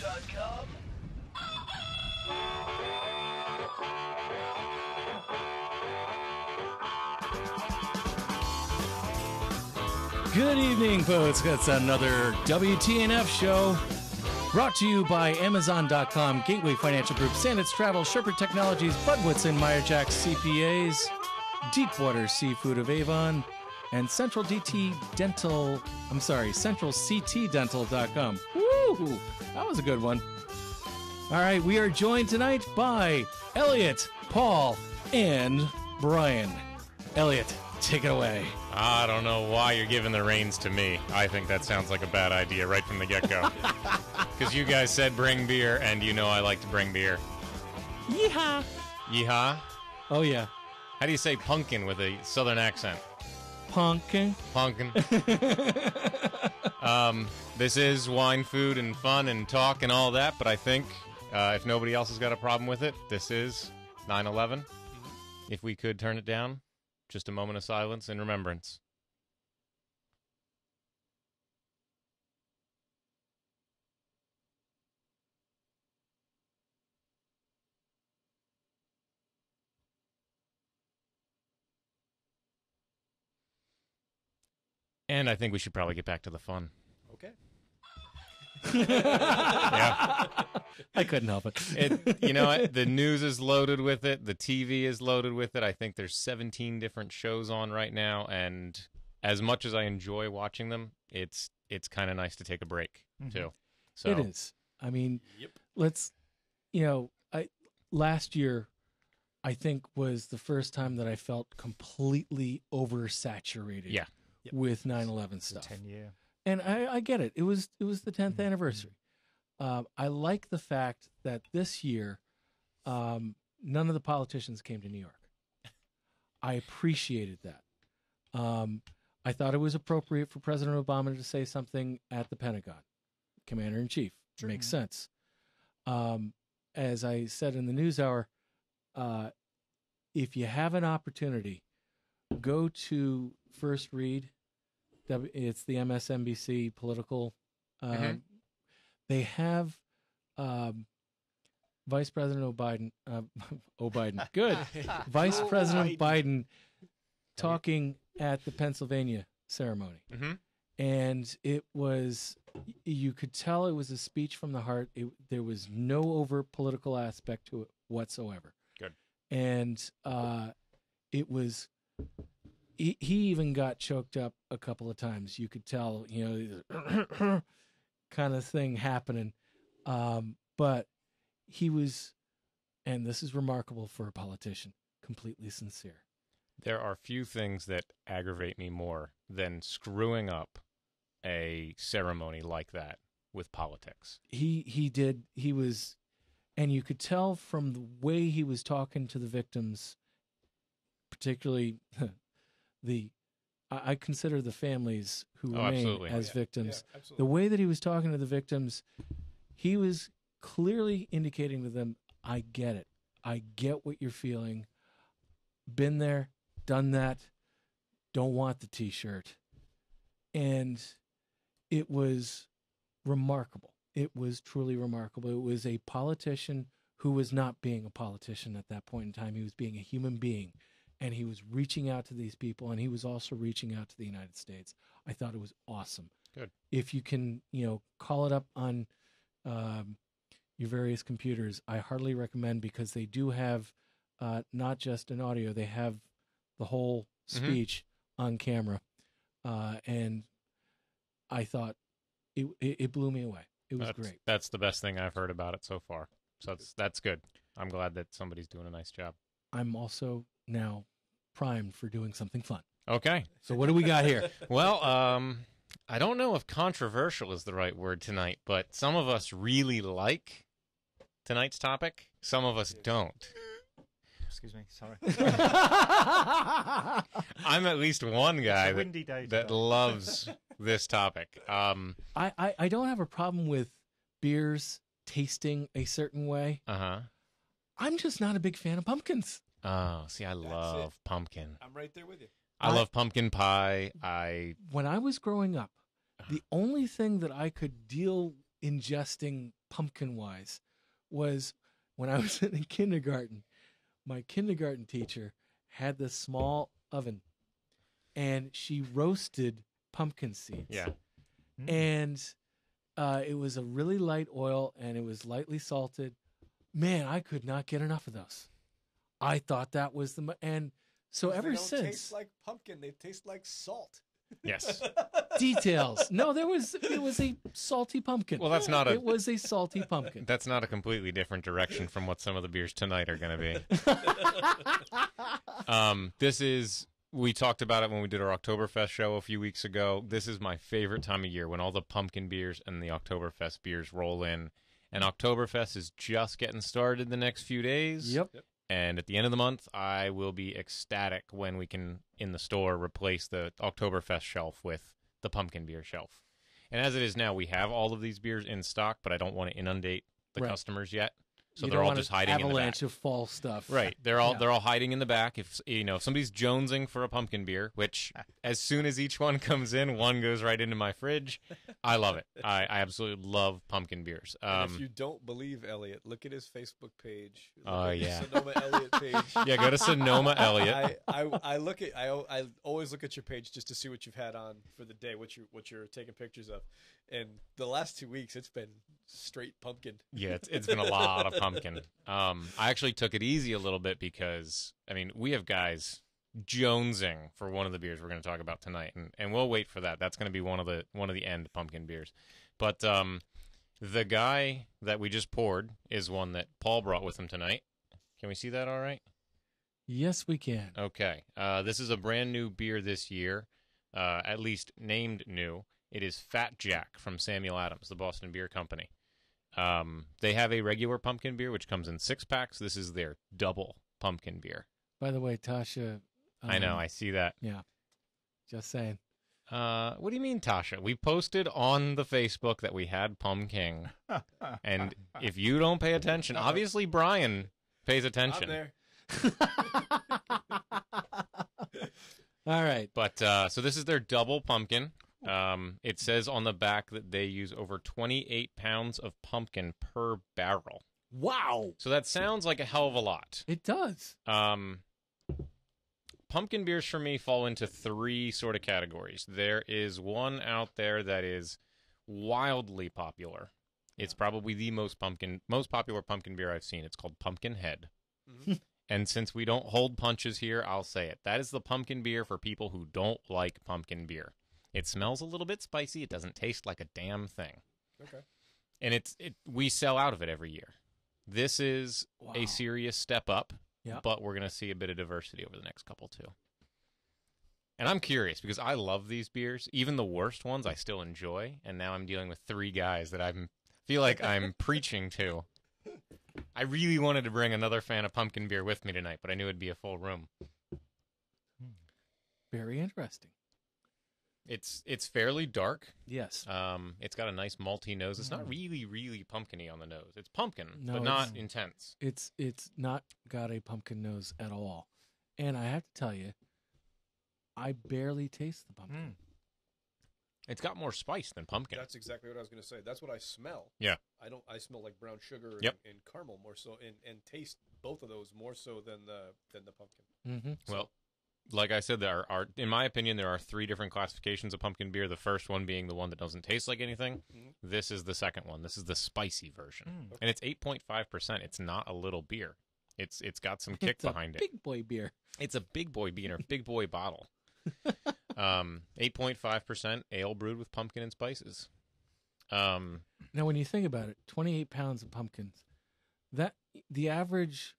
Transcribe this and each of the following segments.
onthehorn.com. Good evening, folks. That's another WTNF show brought to you by Amazon.com, Gateway Financial Group, Sandits Travel, Shepherd Technologies, Budwitz and Meyerjack CPAs, Deepwater Seafood of Avon, and CentralCTDental.com. Woo! That was a good one. All right, we are joined tonight by Elliot, Paul, and Brian. Elliot, take it away. I don't know why you're giving the reins to me. I think that sounds like a bad idea right from the get-go. Because you guys said bring beer, and you know I like to bring beer. Yeehaw! Yeehaw? Oh, yeah. How do you say pumpkin with a southern accent? Pumpkin. Pumpkin. This is wine, food, and fun, and talk, and all that, but I think if nobody else has got a problem with it, this is 9/11. If we could turn it down, just a moment of silence in remembrance. And I think we should probably get back to the fun. Okay. Yeah. I couldn't help it. You know what? The news is loaded with it. The TV is loaded with it. I think there's 17 different shows on right now, and as much as I enjoy watching them, it's kind of nice to take a break too. So It is. I mean, let's, last year, I think, was the first time that I felt completely oversaturated Yeah. with 9/11 stuff. 10-year. And I get it. It was the 10th anniversary. I like the fact that this year, none of the politicians came to New York. I appreciated that. I thought it was appropriate for President Obama to say something at the Pentagon. Commander-in-Chief. Makes sense. As I said in the news hour, if you have an opportunity, go to First Read. It's the MSNBC political. They have Vice President Biden. Good. Vice President Biden talking at the Pennsylvania ceremony. And it was, you could tell it was a speech from the heart. There was no overt political aspect to it whatsoever. Good. And it was, he even got choked up a couple of times. You could tell, kind of thing happening. But he was, and this is remarkable for a politician, completely sincere. There are few things that aggravate me more than screwing up a ceremony like that with politics. He did. He was, and you could tell from the way he was talking to the victims, particularly I consider the families who remain absolutely. as victims. Yeah, absolutely. The way that he was talking to the victims, he was clearly indicating to them, I get it. I get what you're feeling. Been there, done that. Don't want the T-shirt. And it was remarkable. It was truly remarkable. It was a politician who was not being a politician at that point in time. He was being a human being. And he was reaching out to these people, and he was also reaching out to the United States. I thought it was awesome. Good. If you can, call it up on your various computers, I heartily recommend, because they do have not just an audio, they have the whole speech on camera. And I thought it blew me away. It was great. That's the best thing I've heard about it so far. So that's good. I'm glad that somebody's doing a nice job. I'm also now primed for doing something fun. Okay. So what do we got here? Well, I don't know if controversial is the right word tonight, but some of us really like tonight's topic. Some of us don't. Excuse me, sorry. I'm at least one guy windy day that today. loves this topic. I don't have a problem with beers tasting a certain way. Uh-huh. I'm just not a big fan of pumpkins. Oh, see, I love pumpkin. I'm right there with you. I love pumpkin pie. When I was growing up, the only thing that I could deal ingesting pumpkin-wise was when I was in kindergarten. My kindergarten teacher had this small oven, and she roasted pumpkin seeds. Yeah. And it was a really light oil, and it was lightly salted. Man, I could not get enough of those. I thought that was and so ever They don't since taste like pumpkin. They taste like salt. Yes. details. No, it was a salty pumpkin. Well, that's not It was a salty pumpkin. That's not a completely different direction from what some of the beers tonight are going to be. We talked about it when we did our Oktoberfest show a few weeks ago. This is my favorite time of year when all the pumpkin beers and the Oktoberfest beers roll in. And Oktoberfest is just getting started the next few days. Yep. And at the end of the month, I will be ecstatic when we can, in the store, replace the Oktoberfest shelf with the pumpkin beer shelf. And as it is now, we have all of these beers in stock, but I don't want to inundate the customers yet. So You they're don't all want just an hiding in the back. avalanche of fall stuff. Right. They're all hiding in the back. If somebody's jonesing for a pumpkin beer, which as soon as each one comes in, one goes right into my fridge. I love it. I absolutely love pumpkin beers. And if you don't believe Elliot, look at his Facebook page. Oh, yeah. Sonoma Elliot page. Yeah, go to Sonoma Elliot. I always look at your page just to see what you've had on for the day, what you're taking pictures of. And the last 2 weeks, it's been straight pumpkin. Yeah, it's been a lot of pumpkin. I actually took it easy a little bit because, we have guys jonesing for one of the beers we're going to talk about tonight, and we'll wait for that. That's going to be one of the end pumpkin beers. But the guy that we just poured is one that Paul brought with him tonight. Can we see that all right? Yes, we can. Okay. This is a brand new beer this year, at least named new. It is Fat Jack from Samuel Adams, the Boston Beer Company. They have a regular pumpkin beer, which comes in 6-packs. This is their double pumpkin beer. By the way, Tasha. I know, I see that. Yeah. Just saying. What do you mean, Tasha? We posted on the Facebook that we had pumpkin. And if you don't pay attention, obviously Brian pays attention. I'm there. All right. But so this is their double pumpkin. It says on the back that they use over 28 pounds of pumpkin per barrel. Wow. So that sounds like a hell of a lot. It does. Pumpkin beers for me fall into 3 sort of categories. There is one out there that is wildly popular. It's probably the most popular pumpkin beer I've seen. It's called Pumpkinhead. Mm-hmm. And since we don't hold punches here, I'll say it. That is the pumpkin beer for people who don't like pumpkin beer. It smells a little bit spicy. It doesn't taste like a damn thing. Okay. And we sell out of it every year. This is a Wow. serious step up, Yeah. but we're going to see a bit of diversity over the next couple, too. And I'm curious because I love these beers. Even the worst ones I still enjoy. And now I'm dealing with 3 guys that I feel like I'm preaching to. I really wanted to bring another fan of pumpkin beer with me tonight, but I knew it'd be a full room. Very interesting. It's fairly dark. Yes. It's got a nice malty nose. It's not really, really pumpkin-y on the nose. It's pumpkin, No, but not intense. It's not got a pumpkin nose at all. And I have to tell you, I barely taste the pumpkin. It's got more spice than pumpkin. That's exactly what I was going to say. That's what I smell. Yeah. I smell like brown sugar and, Yep. and caramel more so, and taste both of those more so than the pumpkin. Mm-hmm. Well, like I said, there are, in my opinion, there are 3 different classifications of pumpkin beer. The first one being the one that doesn't taste like anything. Mhm. This is the second one. This is the spicy version, and it's 8.5%. It's not a little beer. It's got some kick It's a behind it. big boy beer. It's a big boy beer, big boy bottle. 8.5% ale brewed with pumpkin and spices. Now, when you think about it, 28 pounds of pumpkins. That the average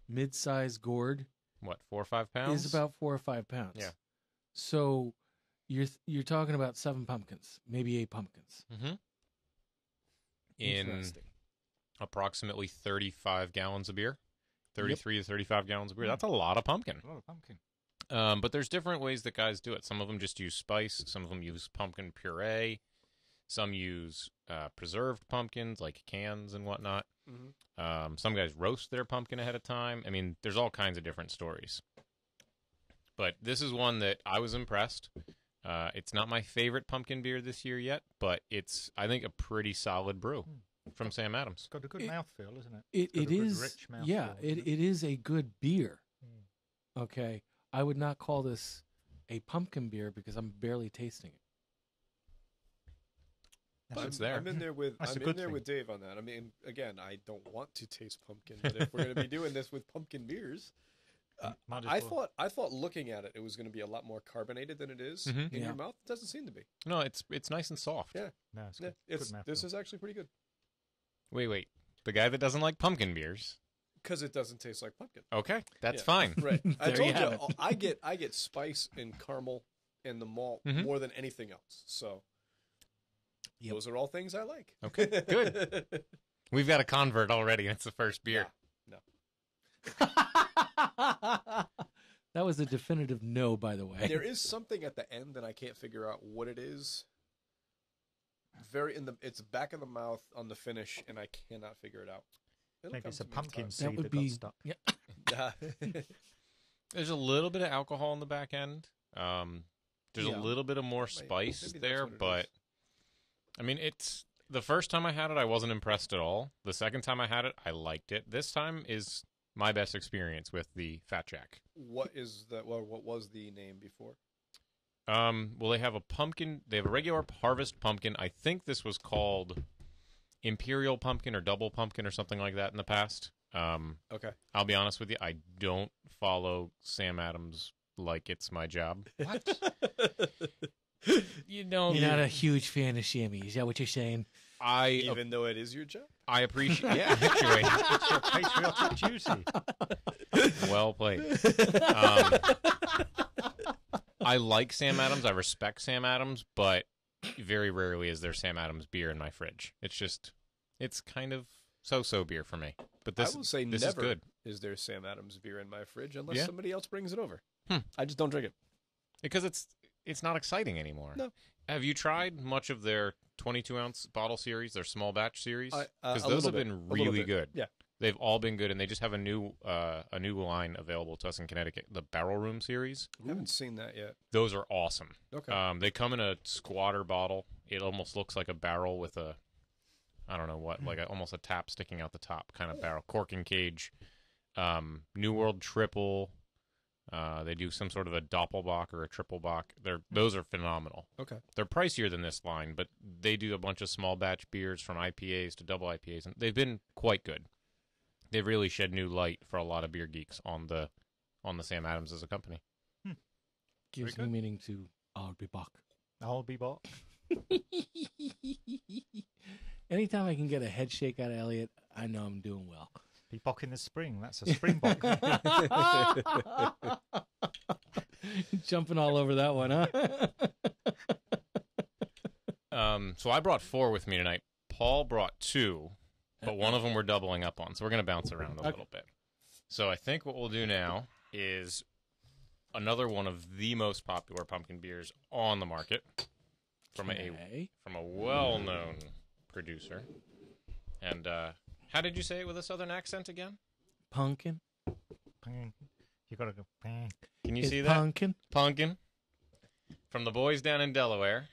mid-sized gourd What, 4 or 5 pounds? is about 4 or 5 pounds. Yeah. So you're talking about 7 pumpkins, maybe 8 pumpkins. Mm-hmm. In Interesting. approximately 35 gallons of beer, 33 to 35 gallons of beer. That's a lot of pumpkin. A lot of pumpkin. But there's different ways that guys do it. Some of them just use spice. Some of them use pumpkin puree. Some use preserved pumpkins, like cans and whatnot. Mm-hmm. Some guys roast their pumpkin ahead of time. I mean, there's all kinds of different stories. But this is one that I was impressed. It's not my favorite pumpkin beer this year yet, but it's, I think, a pretty solid brew from Sam Adams. It's got a good mouthfeel, isn't it? It Got a good, is, rich mouthfeel, yeah, isn't it is a good beer. Okay, I would not call this a pumpkin beer because I'm barely tasting it. But it's there. I'm in there with That's a I'm good in there thing. with Dave on that. I mean, again, I don't want to taste pumpkin, but if we're going to be doing this with pumpkin beers, Might as I well. thought looking at it was going to be a lot more carbonated than it is Mhm. in Yeah. your mouth. It doesn't seem to be. No, it's nice and soft. Yeah. No, it's Yeah, good. Good this mouthfeel. is actually pretty good Wait. The guy that doesn't like pumpkin beers. because it doesn't taste like pumpkin. Okay, that's Yeah. fine. Right. I There you told have you, it. I get spice and caramel and the malt Mhm. more than anything else. So Yep. those are all things I like. Okay, good. We've got a convert already, and it's the first beer. That was a definitive no, by the way. There is something at the end, and I can't figure out what it is. It's back of the mouth on the finish, and I cannot figure it out. It'll Maybe come it's a to me in pumpkin time. seed That would that be got stuck. yeah. There's a little bit of alcohol in the back end. There's Yeah. a little bit of more spice maybe that's there, what it but is. I mean, it's the first time I had it, I wasn't impressed at all. The second time I had it, I liked it. This time is my best experience with the Fat Jack. What is that? Well, what was the name before? Well, they have a pumpkin. They have a regular harvest pumpkin. I think this was called Imperial Pumpkin or Double Pumpkin or something like that in the past. Okay. I'll be honest with you, I don't follow Sam Adams like it's my job. What? You know, You're not a huge fan of chamois. Is that what you're saying? Even though it is your job. I appreciate. Yeah, actually, It's your patriotic duty. well played. I like Sam Adams. I respect Sam Adams, but very rarely is there Sam Adams beer in my fridge. It's kind of so beer for me. But this, I will say this never is good is there Sam Adams beer in my fridge unless Yeah? somebody else brings it over. Hmm. I just don't drink it. because it's not exciting anymore. No. Have you tried much of their 22-ounce bottle series, their small batch series? A Because those little have bit. been A little really bit. good. Yeah. They've all been good, and they just have a new line available to us in Connecticut, the Barrel Room series. I haven't seen that yet. Those are awesome. Okay. They come in a squatter bottle. It almost looks like a barrel with a, I don't know what, like almost a tap sticking out the top kind of barrel. Corking cage. New World Triple. They do some sort of a Doppelbock or a Triple Bock. Those are phenomenal. Okay. They're pricier than this line, but they do a bunch of small batch beers from IPAs to double IPAs, and they've been quite good. They've really shed new light for a lot of beer geeks on the Sam Adams as a company. Gives Very new good. meaning to I'll be back. I'll be back. Anytime I can get a head shake out of Elliot, I know I'm doing well. Be back in the spring. That's a springbok. Jumping all over that one, huh? So I brought 4 with me tonight. Paul brought 2, but one of them we're doubling up on, so we're going to bounce around a little bit. So I think what we'll do now is another one of the most popular pumpkin beers on the market from Okay. a well-known producer. And how did you say it with a southern accent again? Pumpkin. You gotta go. Can you It's see that? pumpkin. Pumpkin. From the boys down in Delaware.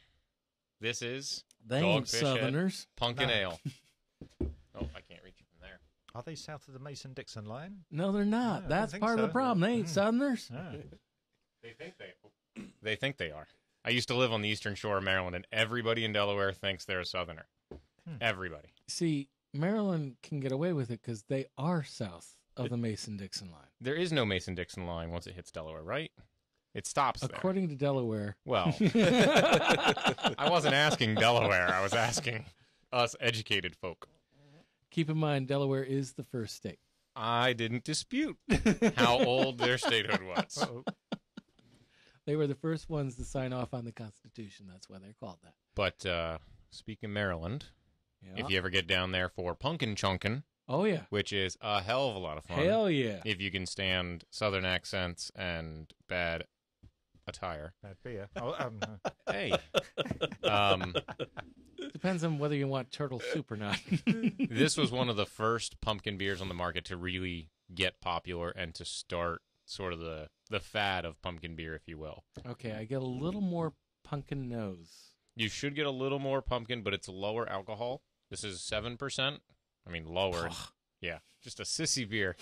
This is They ain't Dogfish Head. Southerners. Pumpkin No. Ale. Oh, I can't reach it from there. Are they south of the Mason-Dixon line? No, they're No, I not. don't That's think part of the so. problem. They ain't Mm. Southerners. No. They think they are. I used to live on the eastern shore of Maryland, and everybody in Delaware thinks they're a southerner. Everybody. See, Maryland can get away with it because they are south of the Mason-Dixon line. There is no Mason-Dixon line once it hits Delaware, right? It stops there. According to Delaware. Well, I wasn't asking Delaware. I was asking us educated folk. Keep in mind, Delaware is the first state. I didn't dispute how old their statehood was. Uh-oh. They were the first ones to sign off on the Constitution. That's why they're called that. But speaking of Maryland, Yeah. if you ever get down there for pumpkin chunkin', Oh, yeah. which is a hell of a lot of fun. Hell yeah. If you can stand southern accents and bad attire. Bad beer. Oh, Hey. um, Depends on whether you want turtle soup or not. this was one of the first pumpkin beers on the market to really get popular and to start sort of the fad of pumpkin beer, if you will. Okay, I get a little more pumpkin nose. You should get a little more pumpkin, but it's lower alcohol. This is 7%. I mean, lower. Yeah, just a sissy beer.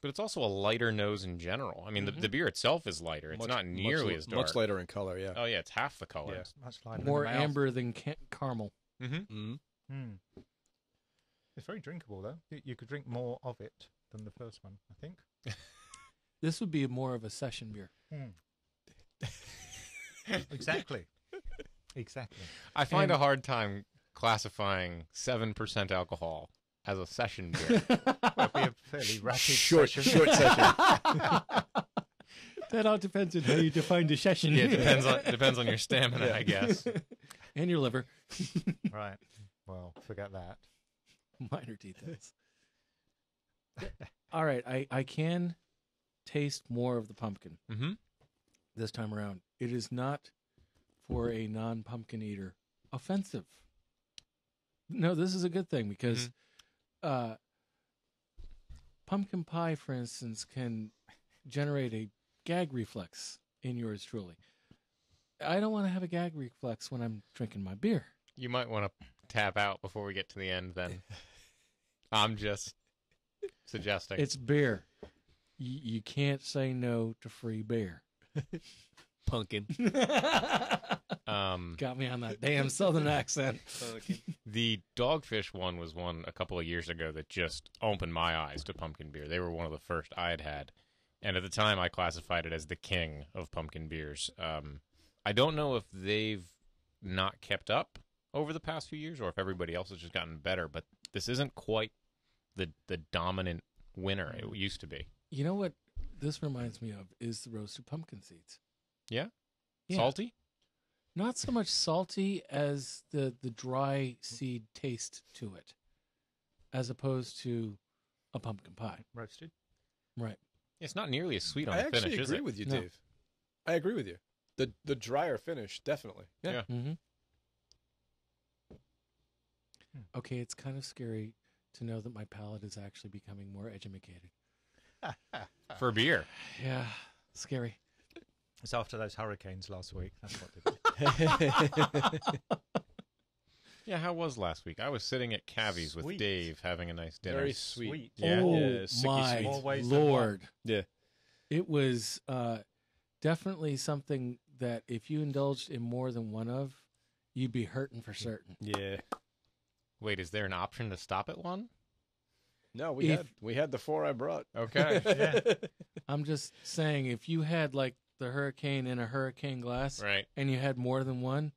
But it's also a lighter nose in general. I mean, the beer itself is lighter. It's not nearly as dark. Much lighter in color, yeah. Oh, yeah, it's half the color. Yeah. It's much lighter More in the mouth. amber than caramel. Mm-hmm. It's very drinkable, though. You could drink more of it than the first one, I think. This would be more of a session beer. Exactly. Exactly. I find a hard time classifying 7% alcohol as a session beer. It'd be a fairly rapid Short session. session. That all depends on how you define the session. Yeah, it depends on your stamina, I guess. And your liver. Right. Well, forget that. Minor details. All right, I can taste more of the pumpkin Mm-hmm. this time around. It is not, for a non-pumpkin eater, offensive. No, this is a good thing because pumpkin pie, for instance, can generate a gag reflex in yours truly. I don't want to have a gag reflex when I'm drinking my beer. You might want to tap out before we get to the end then. I'm just suggesting. It's beer. You can't say no to free beer. Pumpkin. Got me on that damn southern accent. The Dogfish one was one a couple of years ago that just opened my eyes to pumpkin beer. They were one of the first I had had. And at the time, I classified it as the king of pumpkin beers. I don't know if they've not kept up over the past few years or if everybody else has just gotten better, but this isn't quite the dominant winner it used to be. You know what this reminds me of is the roasted pumpkin seeds. Yeah? Yeah. Salty? Not so much salty as the dry seed taste to it, as opposed to a pumpkin pie. Roasted. Right. It's not nearly as sweet on I the actually finish, is agree it? with you, No. Dave. I agree with you. The drier finish, definitely. Yeah. Mm-hmm. Okay, it's kind of scary to know that my palate is actually becoming more educated. For beer. Yeah, scary. It's after those hurricanes last week. That's what did it. Yeah, how was last week? I was sitting at Cavi's with Sweet. Dave having a nice dinner. Very sweet. Yeah. Oh, Yeah, sicky my sweet. More ways than Lord. Yeah. It was definitely something that if you indulged in more than one of, you'd be hurting for certain. Yeah. Wait, is there an option to stop at one? No, we had the four I brought. Okay. Yeah. I'm just saying, if you had like the hurricane in a hurricane glass Right. and you had more than one,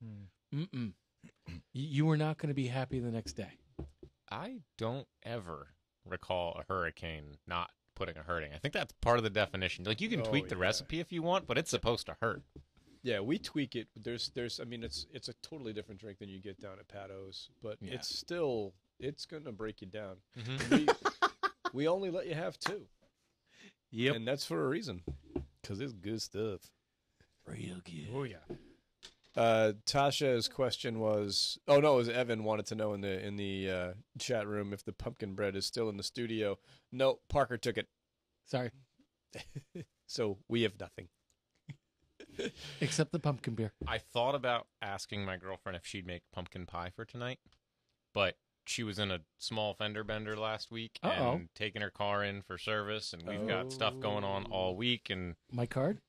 Hmm. you were not going to be happy the next day. I don't ever recall a hurricane not putting a hurting. I think that's part of the definition. Like, you can Oh, tweak the yeah. recipe if you want, but it's supposed to hurt. Yeah, we tweak it. There's I mean it's a totally different drink than you get down at Pato's, but Yeah. it's gonna break you down. Mm-hmm. We only let you have two. Yep. And that's for a reason. Because it's good stuff. Real good. Oh yeah. Tasha's question was, oh no, it was Evan wanted to know in the chat room if the pumpkin bread is still in the studio. No, Parker took it, Sorry. so we have nothing. Except the pumpkin beer. I thought about asking my girlfriend if she'd make pumpkin pie for tonight, but she was in a small fender bender last week Uh-oh. and taking her car in for service, and we've got stuff going on all week, and My card?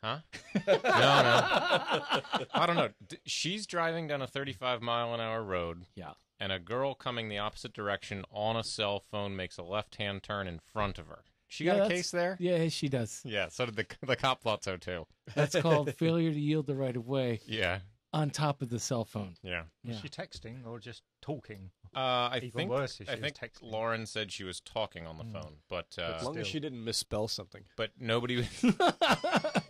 huh? No. I don't know. She's driving down a 35-mile-an-hour road. Yeah. And a girl coming the opposite direction on a cell phone makes a left-hand turn in front of her. She got a that's- case there? Yeah, she does. Yeah, so did the cop thought so too. That's called failure to yield the right of way Yeah, on top of the cell phone. yeah. Yeah. Was she texting or just talking? I Even think worse if she I was think texting. Lauren said she was talking on the phone, but As long as still. she didn't misspell something. nobody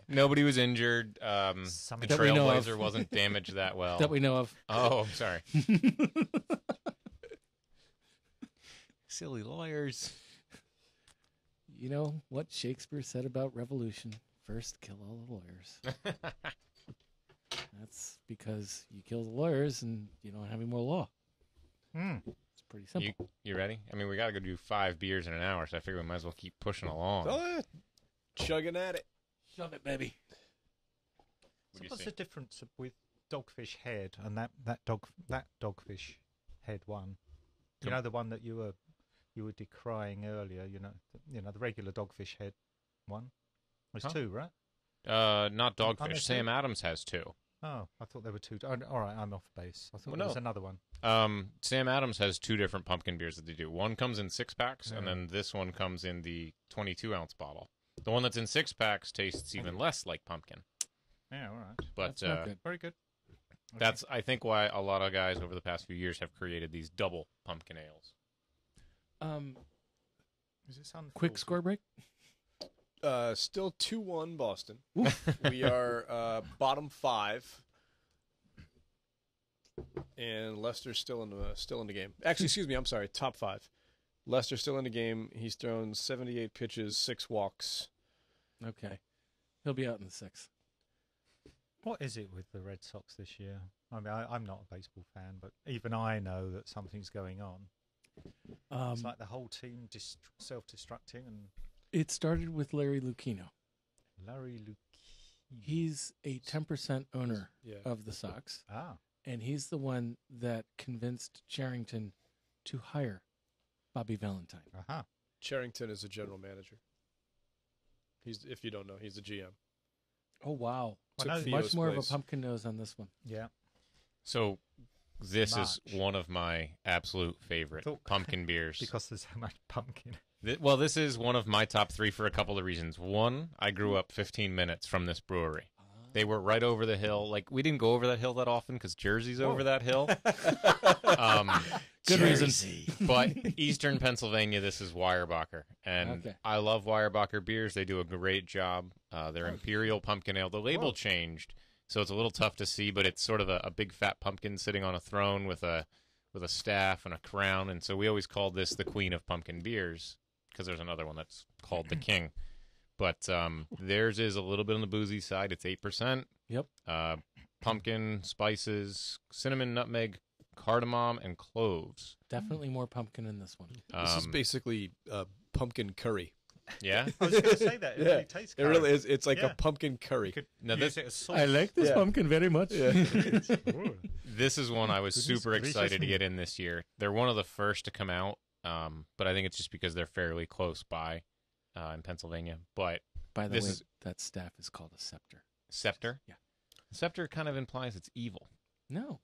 nobody was injured. The Something- That we know of. Trailblazer wasn't damaged that well. That we know of. Oh, I'm sorry. Silly lawyers. You know what Shakespeare said about revolution? First, kill all the lawyers. That's because you kill the lawyers and you don't have any more law. It's pretty simple. You ready? I mean, we got to go do 5 beers in an hour, so I figure we might as well keep pushing along. Oh, yeah. Chugging at it. Shove it, baby. What do you What's see? the difference with Dogfish Head and that Dogfish Head one? You know, the one that you were decrying earlier. You know the regular Dogfish Head one. There's Huh? two, right? Not Aren't there Dogfish. Sam two? Adams has two. Oh, I thought there were two. Oh, all right, I'm off base. I thought Well, there was no. another one. Sam Adams has two different pumpkin beers that they do. One comes in 6-packs, and Yeah. then this one comes in the 22-ounce bottle. The one that's in 6-packs tastes even less like pumpkin. Yeah, all right. But That's not good. Very good. Okay. that's, I think, why a lot of guys over the past few years have created these double pumpkin ales. Is this unfiltered? Quick score break. Still 2-1 Boston. We are bottom 5, and Lester's still in the game. Actually, excuse me, I'm sorry, top 5. Lester's still in the game. He's thrown 78 pitches, 6 walks. Okay. He'll be out in the 6th. What is it with the Red Sox this year? I mean, I'm not a baseball fan, but even I know that something's going on. It's like the whole team self-destructing, and It started with Larry Lucchino. Larry He's a 10% owner Yeah. of the Sox, Ah, and he's the one that convinced Charrington to hire Bobby Valentine. aha. Charrington is a general manager. If you don't know, he's the GM. Oh, wow. Took Well, no, Theo's Much more place. of a pumpkin nose on this one. Yeah. So this is Much. one of my absolute favorite Thought- pumpkin beers. Because there's so much pumpkin. Well, this is one of my top 3 for a couple of reasons. One, I grew up 15 minutes from this brewery. They were right over the hill. Like, we didn't go over that hill that often because Jersey's over that hill. Good reason. But Eastern Pennsylvania, this is Weyerbacher. And Okay. I love Weyerbacher beers. They do a great job. Their Imperial Pumpkin Ale, the label changed, so it's a little tough to see, but it's sort of a big fat pumpkin sitting on a throne with a staff and a crown. And so we always called this the Queen of Pumpkin Beers because there's another one that's called the King. But theirs is a little bit on the boozy side. It's 8%. Yep. Pumpkin, spices, cinnamon, nutmeg, cardamom, and cloves. Definitely more pumpkin in this one. This is basically pumpkin curry. Yeah. I was going to say that. It really tastes It really is. It's like Yeah. a pumpkin curry. You could Now use this- it as sauce. I like this Yeah. pumpkin very much. Ooh. This is one I was Goodness super gracious excited to me. get in this year. They're one of the first to come out, but I think it's just because they're fairly close by in Pennsylvania. But By the This way, is- that staff is called a scepter. Scepter? Yeah. Scepter kind of implies it's evil. No.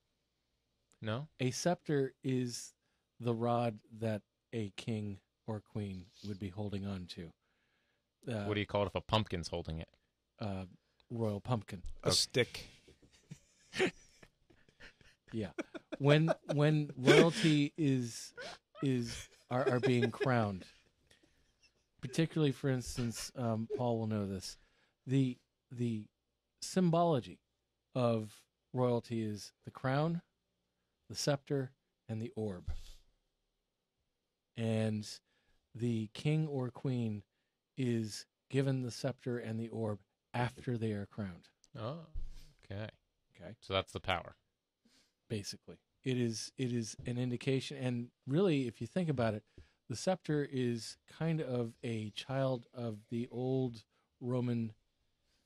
No? A scepter is the rod that a king or queen would be holding on to. What do you call it if a pumpkin's holding it? Royal pumpkin. A stick. Yeah. When royalty are being crowned, particularly, for instance, Paul will know this. The symbology of royalty is the crown, the scepter, and the orb. And the king or queen is given the scepter and the orb after they are crowned. Oh, okay. Okay. So that's the power. Basically, it is an indication, and really, if you think about it, the scepter is kind of a child of the old Roman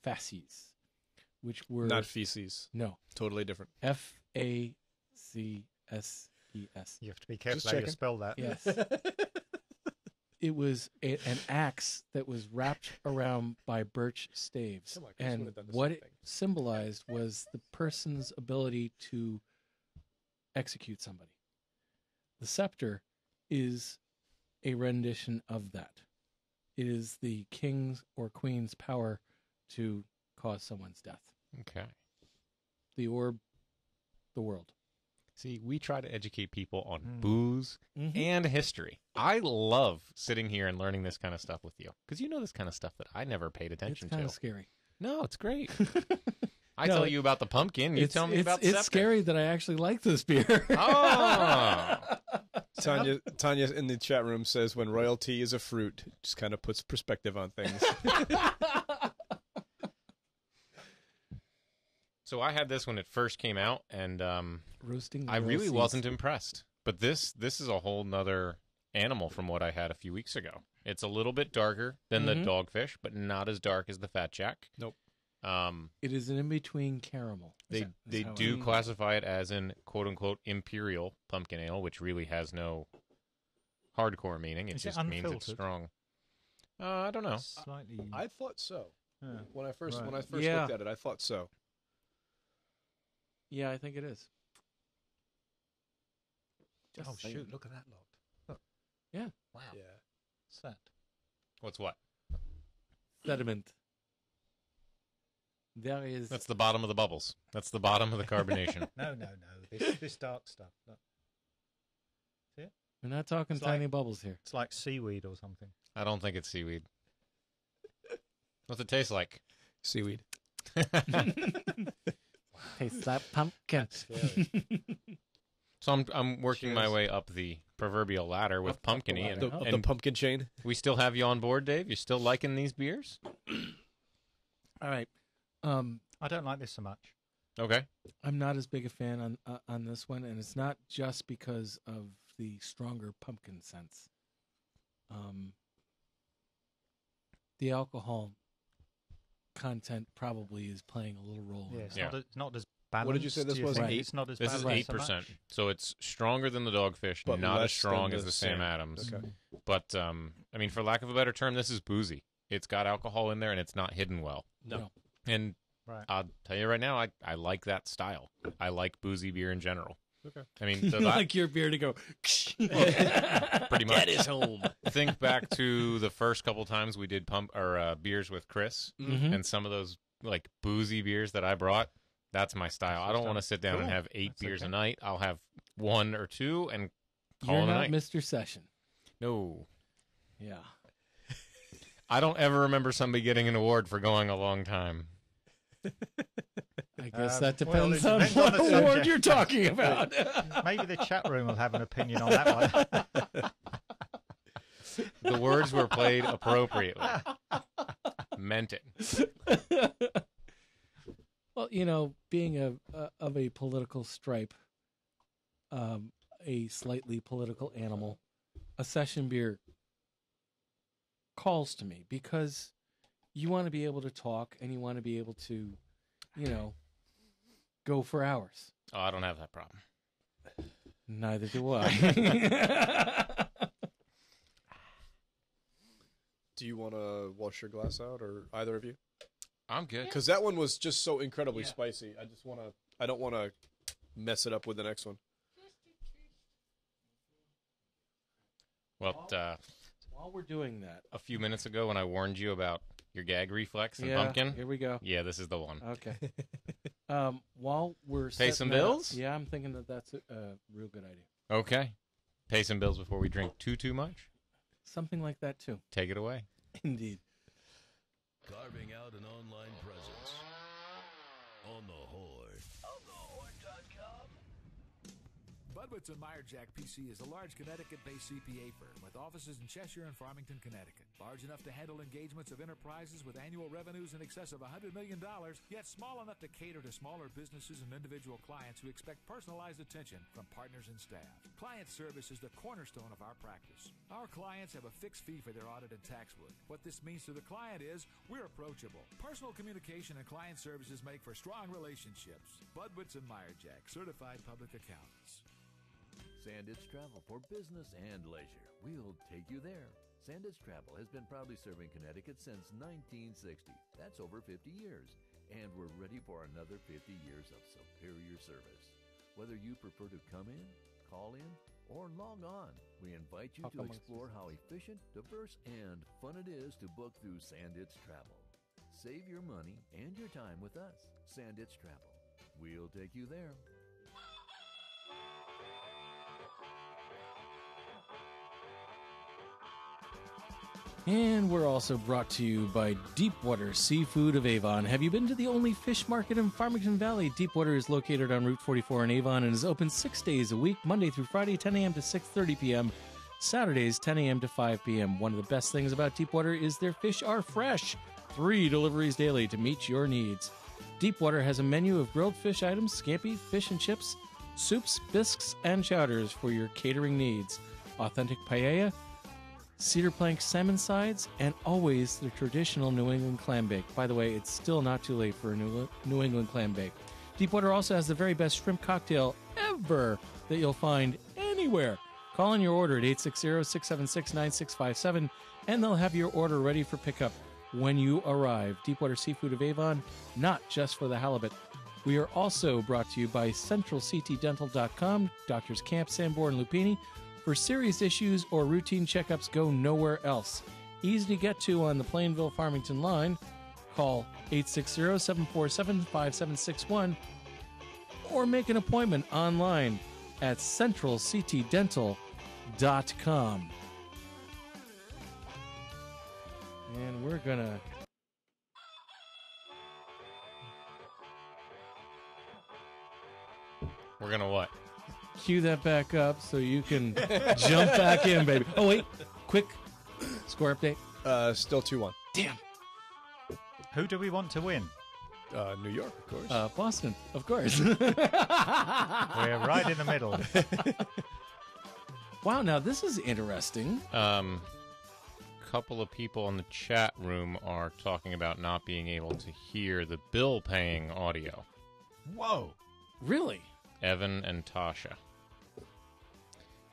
fasces, which were Not feces. no Totally different. FACSES. You have to be careful Just how you checking. spell that. Yes. It was an axe that was wrapped around by birch staves. Come on, Chris, And would've done the what same it thing. symbolized was the person's ability to execute somebody. The scepter is a rendition of that. It is the king's or queen's power to cause someone's death. Okay. The orb, the world. See, we try to educate people on Mm. booze Mhm. and history. I love sitting here and learning this kind of stuff with you because you know this kind of stuff that I never paid It's attention kind to. of scary. No, it's great. I No, tell you about the pumpkin. You tell me about the it's scepter. scary that I actually like this beer. Oh. Tanya in the chat room says when royalty is a fruit, it just kind of puts perspective on things. So I had this when it first came out, and Roasting. the I real really seeds. wasn't impressed. But this is a whole nother animal from what I had a few weeks ago. It's a little bit darker than the Mhm. dogfish, but not as dark as the Fat Jack. Nope. It is an in-between caramel. They Is how I do would- classify it as an quote-unquote imperial pumpkin ale, which really has no hardcore meaning. It Is it just means it's unfiltered? strong. I don't know. Slightly. I thought so. yeah. When I first Right. Yeah. looked at it, I thought so. Yeah, I think it is. Just Oh saying. shoot! Look at that lot. Look. Yeah. Wow. Yeah. What's that? What's what? Sediment. There is. That's the bottom of the bubbles. That's the bottom of the carbonation. No. This dark stuff. Look. We're not talking It's tiny like- bubbles here. It's like seaweed or something. I don't think it's seaweed. What's it taste like? Seaweed. Tastes like pumpkin. So I'm working my Cheers. way up the proverbial ladder with Pumpkin-y, The, and, the and pumpkin chain. we still have you on board, Dave. You still liking these beers? All right. I don't like this so much. Okay. I'm not as big a fan on this one, and it's not just because of the stronger pumpkin scents. The alcohol content probably is playing a little role. in Yeah, it. it's not as balanced. What did you say this do you was? think? 8? It's not as This is balanced so 8%, much? so it's stronger than the Dogfish, But not as less strong than as the the Sam Sam. Adams. Okay. But I mean, for lack of a better term, this is boozy. It's got alcohol in there, and it's not hidden well. No. And Right. I'll tell you right now, I like that style. I like boozy beer in general. Okay. I mean, You the la- like your beer to go. pretty much. That is home. Think back to the first couple times we did beers with Chris, Mhm. and some of those like boozy beers that I brought. That's my style. I don't want to sit down and Cool. have 8 That's beers a okay. night. I'll have 1 or 2 and call You're it a not night. Mr. Session. No, Yeah. I don't ever remember somebody getting an award for going a long time. I guess Um, that well, depends it on depends what on the award subject. you're talking about. Maybe the chat room will have an opinion on that one. The words were played appropriately. Meant it. Well, being of a political stripe, a slightly political animal, a session beer calls to me because you want to be able to talk and you want to be able to, go for hours. Oh, I don't have that problem. Neither do I. Do you want to wash your glass out, or either of you? I'm good. Because that one was just so incredibly Yeah. spicy. I don't want to mess it up with the next one. Well, While we're doing that, a few minutes ago when I warned you about your gag reflex and yeah, pumpkin, here we go. yeah, this is the one. Okay. While we're Pay setting some that up- bills? yeah, I'm thinking that's a real good idea. Okay. Pay some bills before we drink too much. Something like that too. Take it away. Indeed. Carving out an online presence. On the Horn. Budwitz and Meyerjack PC is a large Connecticut-based CPA firm with offices in Cheshire and Farmington, Connecticut. Large enough to handle engagements of enterprises with annual revenues in excess of $100 million, yet small enough to cater to smaller businesses and individual clients who expect personalized attention from partners and staff. Client service is the cornerstone of our practice. Our clients have a fixed fee for their audit and tax work. What this means to the client is we're approachable. Personal communication and client services make for strong relationships. Budwitz and Meyerjack, certified public accountants. Sandits Travel for business and leisure. We'll take you there. Sandits Travel has been proudly serving Connecticut since 1960. That's over 50 years. And we're ready for another 50 years of superior service. Whether you prefer to come in, call in, or log on, we invite you to explore how efficient, diverse, and fun it is to book through Sandits Travel. Save your money and your time with us. Sandits Travel. We'll take you there. And we're also brought to you by Deepwater Seafood of Avon. Have you been to the only fish market in Farmington Valley? Deepwater is located on Route 44 in Avon and is open 6 days a week, Monday through Friday, 10 a.m. to 6:30 p.m., Saturdays, 10 a.m. to 5 p.m. One of the best things about Deepwater is their fish are fresh. 3 deliveries daily to meet your needs. Deepwater has a menu of grilled fish items, scampi, fish and chips, soups, bisques, and chowders for your catering needs. Authentic paella, cedar plank salmon sides, and always the traditional New England clam bake. By the way, it's still not too late for a New England clam bake. Deepwater also has the very best shrimp cocktail ever that you'll find anywhere. Call in your order at 860-676-9657, and they'll have your order ready for pickup when you arrive. Deepwater Seafood of Avon, not just for the halibut. We are also brought to you by CentralCTDental.com, Doctors Camp, Sanborn, Lupini. For serious issues or routine checkups, go nowhere else. Easy to get to on the Plainville-Farmington line. Call 860-747-5761 or make an appointment online at CentralCTDental.com. And we're gonna what? cue that back up so you can jump back in, baby. Oh wait, quick score update. Still 2-1. Damn. Who do we want to win? New York, of course. Boston, of course. We're right in the middle. Wow, now this is interesting. Couple of people in the chat room are talking about not being able to hear the bill paying audio. Whoa. Really? Evan and Tasha.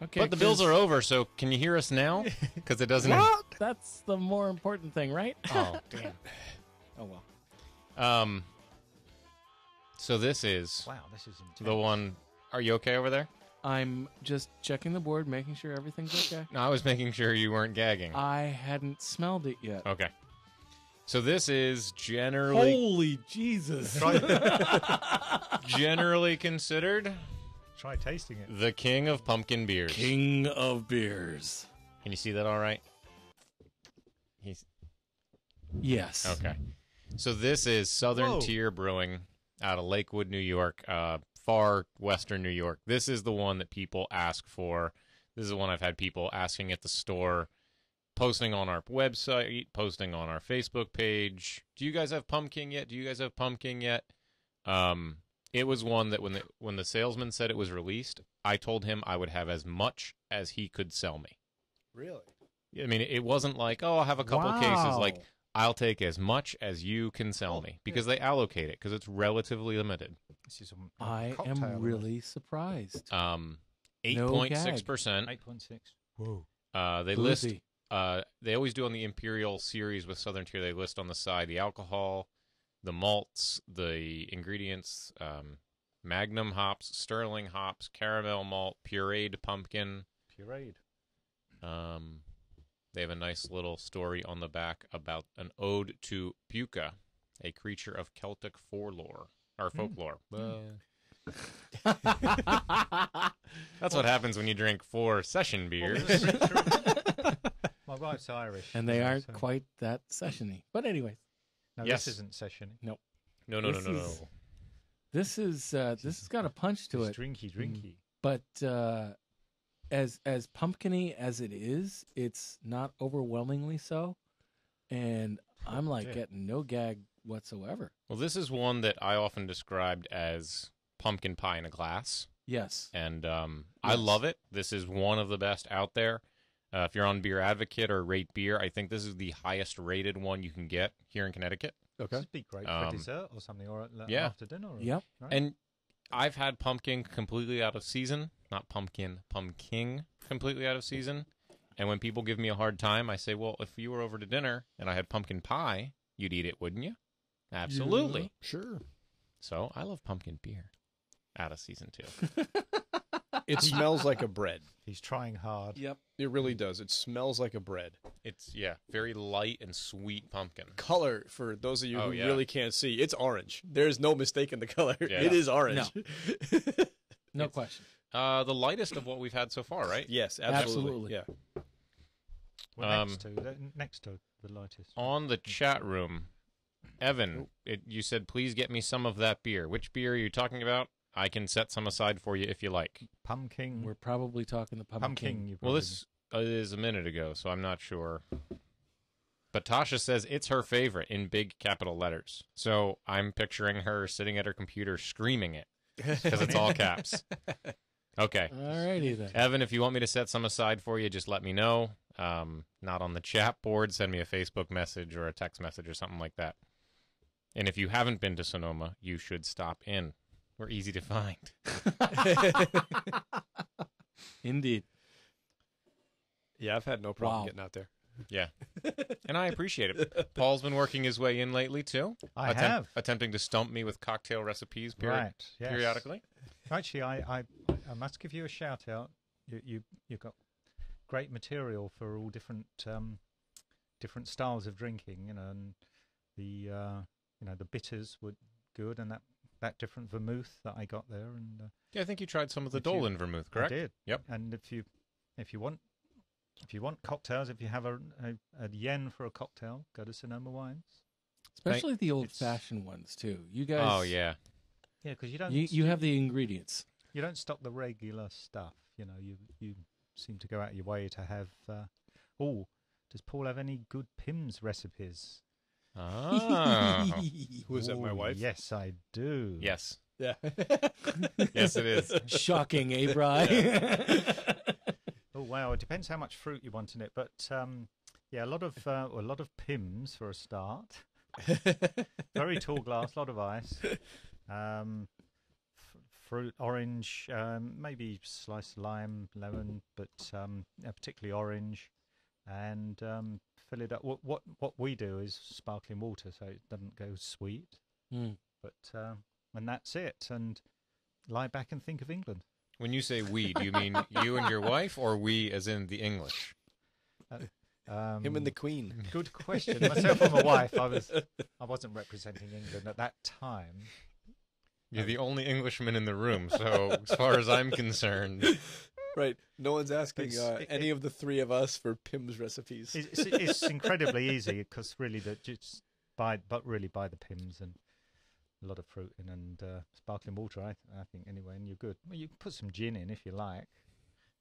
Okay. But the bills are over, so can you hear us now? Because it doesn't. That's the more important thing, right? Oh, damn. Oh well. So this is Wow, this is intense. the one. Are you okay over there? I'm just checking the board, making sure everything's okay. No, I was making sure you weren't gagging. I hadn't smelled it yet. Okay. So this is generally Holy Jesus. generally considered Try tasting it. the king of pumpkin beers. King of beers. Can you see that all right? Yes. Okay. So this is Southern Whoa. Tier Brewing out of Lakewood, New York, far western New York. This is the one that people ask for. This is the one I've had people asking at the store, posting on our website, posting on our Facebook page. Do you guys have pumpkin yet? Do you guys have pumpkin yet? It was one that when the salesman said it was released, I told him I would have as much as he could sell me. Really? I mean, it wasn't like, oh, I'll have a couple cases. Wow. Like, I'll take as much as you can sell me because they allocate it because it's relatively limited. This is I am really surprised. 8.6%. 8.6. Whoa. They Boozy. list. They always do on the Imperial series with Southern Tier. They list on the side the alcohol, the malts, the ingredients, Magnum hops, Sterling hops, caramel malt, pureed pumpkin. Pureed. They have a nice little story on the back about an ode to Puka, a creature of Celtic folklore. That's what happens when you drink 4 session beers. My wife's Irish. And they aren't so- quite that sessiony. But anyways, No, Yes. this isn't sessiony. No. this has got a punch to It's it. drinky. But as pumpkin-y as it is, it's not overwhelmingly so. And I'm like Yeah. getting no gag whatsoever. Well, this is one that I often described as pumpkin pie in a glass. Yes. And I love it. This is one of the best out there. If you're on Beer Advocate or Rate Beer, I think this is the highest rated one you can get here in Connecticut. This Okay. would be great for dessert or something, or yeah. after dinner. Or, Yep. Right? And I've had pumpkin completely out of season. Not pumpkin completely out of season. And when people give me a hard time, I say, well, if you were over to dinner and I had pumpkin pie, you'd eat it, wouldn't you? Absolutely. Yeah, sure. So I love pumpkin beer out of season too. It smells like a bread. He's trying hard. Yep. It really does. It smells like a bread. It's, very light and sweet pumpkin. Color, for those of you Oh, who yeah. really can't see, it's orange. There's no mistaking the color. Yeah. It is orange. No question. The lightest of what we've had so far, right? Yes, Absolutely. absolutely. Yeah. Well, next to the lightest. On the chat room, Evan, you said, please get me some of that beer. Which beer are you talking about? I can set some aside for you if you like. Pumpkin. We're probably talking the pumpkin. You Well, probably- this is a minute ago, so I'm not sure. But Tasha says it's her favorite in big capital letters. So I'm picturing her sitting at her computer screaming it because it's all caps. Okay. Alrighty then. Evan, if you want me to set some aside for you, just let me know. not on the chat board, send me a Facebook message or a text message or something like that. And if you haven't been to Sonoma, you should stop in. We're easy to find. Indeed. Yeah, I've had no problem Wow. getting out there. Yeah. And I appreciate it. Paul's been working his way in lately, too. I have. Attempting to stump me with cocktail recipes Right, yes. periodically. Actually, I must give you a shout out. You've got great material for all different different styles of drinking, and the the bitters were good, and that different vermouth that I got there, and Yeah, I think you tried some of the If you- Dolan vermouth, correct? I did. Yep. And if you want cocktails, if you have a yen for a cocktail, go to Sonoma Wines. Especially the old-fashioned ones too. You guys. Oh, yeah. Yeah, because you don't You have the ingredients. you don't stock the regular stuff. You seem to go out of your way to have. Does Paul have any good Pimm's recipes? Oh. Who is that, my Ooh, wife? Yes, I do. Yes. Yeah. Yes, it is. Shocking, eh, Bri? Oh wow! It depends how much fruit you want in it, but yeah, a lot of Pimm's for a start. Very tall glass, a lot of ice. Fruit, orange, maybe sliced lime, lemon, but particularly orange, and fill it up. What we do is sparkling water, so it doesn't go sweet. Mm. But and that's it. And lie back and think of England. When you say we, do you mean you and your wife, or we as in the English? Him and the Queen. Good question. Myself and my wife, I wasn't representing England at that time. You're the only Englishman in the room, so as far as I'm concerned. Right. No one's asking It's- any of the three of us for Pim's recipes. It's incredibly easy because really just buy the Pimm's and a lot of fruit in and sparkling water. I think anyway, and you're good. Well, you can put some gin in if you like.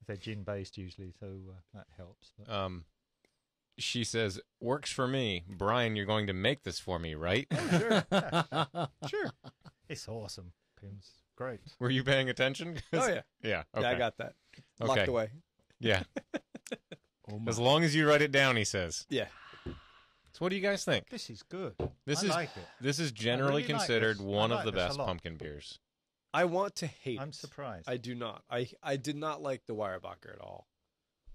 If they're gin based usually, so that helps. But She says, works for me. Brian, you're going to make this for me, right? Sure. it's awesome. Pimm's great. Were you paying attention? Oh, yeah. Yeah. Okay. Yeah, I got that. Locked Okay. away. Yeah. Oh my. As long as you write it down, he says. Yeah. So what do you guys think? This is good. This I is like it. This is generally really like considered this. I one of like the this a best lot. pumpkin beers. I want to hate I'm it. surprised. I do not. I did not like the Weyerbacher at all.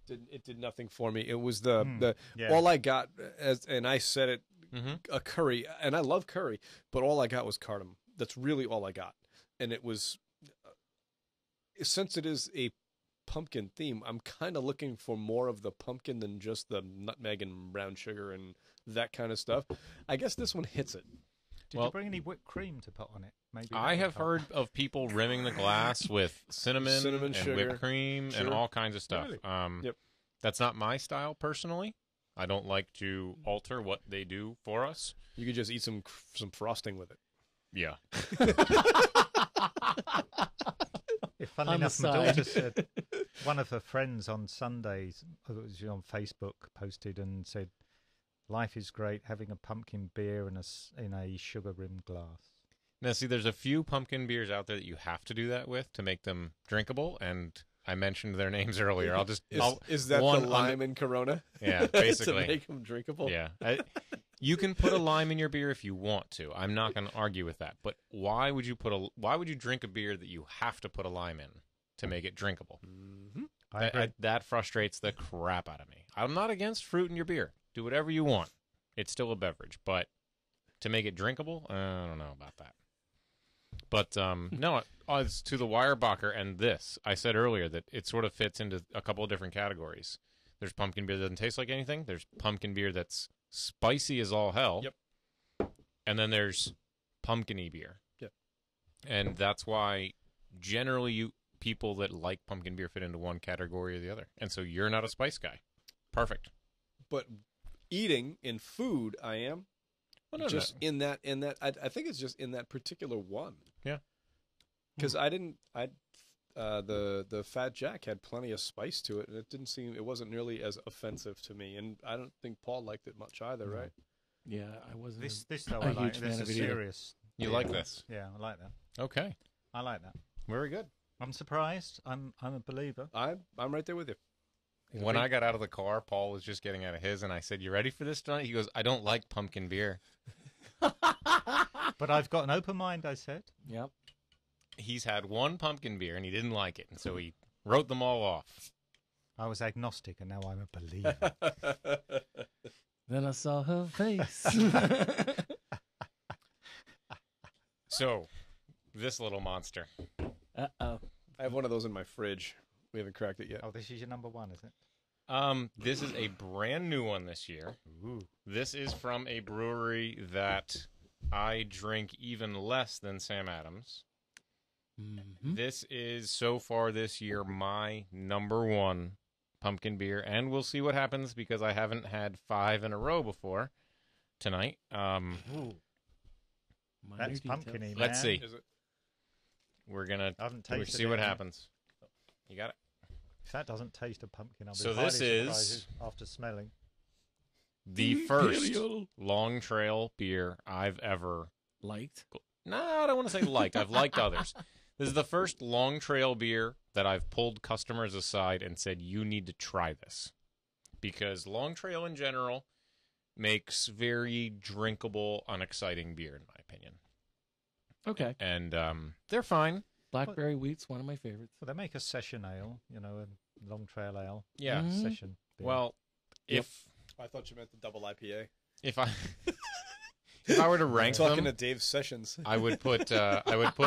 It did nothing for me. It was the yeah. all I got and I said it Mm-hmm. a curry, and I love curry, but all I got was cardamom. That's really all I got. And it was since it is a pumpkin theme, I'm kind of looking for more of the pumpkin than just the nutmeg and brown sugar and that kind of stuff. I guess this one hits it. Did well- you bring any whipped cream to put on it? Maybe that I would have help. heard of people rimming the glass with cinnamon and sugar. whipped cream and Sure. all kinds of stuff. Really? Yep. That's not my style personally. I don't like to alter what they do for us. You could just eat some frosting with it. Yeah. Funny On the enough, my side. daughter said one of her friends on Sundays, it was on Facebook, posted and said, "Life is great having a pumpkin beer in a sugar rimmed glass." Now, see, there's a few pumpkin beers out there that you have to do that with to make them drinkable, and I mentioned their names earlier. I'll just Is that one the on- lime and Corona? Yeah, to basically. make them drinkable. Yeah. You can put a lime in your beer if you want to. I'm not going to argue with that. But why would you drink a beer that you have to put a lime in to make it drinkable? Mm-hmm. I agree. That frustrates the crap out of me. I'm not against fruit in your beer. Do whatever you want. It's still a beverage, but to make it drinkable, I don't know about that. But no, as to the Weyerbacher and this, I said earlier that it sort of fits into a couple of different categories. There's pumpkin beer that doesn't taste like anything. There's pumpkin beer that's spicy as all hell. Yep. And then there's pumpkin-y beer. Yep. And that's why generally people that like pumpkin beer fit into one category or the other. And so you're not a spice guy. Perfect. But eating in food, I am. Well, no, Just no. in that, I think it's just in that particular one. Yeah. Because the Fat Jack had plenty of spice to it, and it wasn't nearly as offensive to me. And I don't think Paul liked it much either, right? Yeah, I wasn't. This though a I like. huge This fan is of it either. serious. You beer. like this? Yeah, I like that. Okay. I like that. Very good. I'm surprised. I'm a believer. I'm right there with you. When I got out of the car, Paul was just getting out of his, and I said, "You ready for this tonight?" He goes, "I don't like pumpkin beer." But I've got an open mind, I said. Yep. He's had one pumpkin beer, and he didn't like it, and so he wrote them all off. I was agnostic, and now I'm a believer. Then I saw her face. So, this little monster. Uh-oh. I have one of those in my fridge. We haven't cracked it yet. Oh, this is your number one, is it? This is a brand new one this year. Ooh. This is from a brewery that I drink even less than Sam Adams. Mm-hmm. This is, so far this year, my number one pumpkin beer, and we'll see what happens because I haven't had 5 in a row before tonight. Ooh. Minor That's details. pumpkin-y, man. Let's see. Is it? We're going I haven't to tasted see it what yet. happens. You got it? If that doesn't taste of pumpkin, I'll be So highly this is- surprised after smelling. The first Long Trail beer I've ever... Liked. No, I don't want to say liked. I've liked others. This is the first Long Trail beer that I've pulled customers aside and said, you need to try this. Because Long Trail in general makes very drinkable, unexciting beer, in my opinion. Okay. And they're fine. Blackberry wheat's one of my favorites. Well, they make a session ale, a long trail ale. Yeah. Mhm. Session. beer. Well, Yep. I thought you meant the double IPA. if I were to rank Talking them, to Dave Sessions. I would put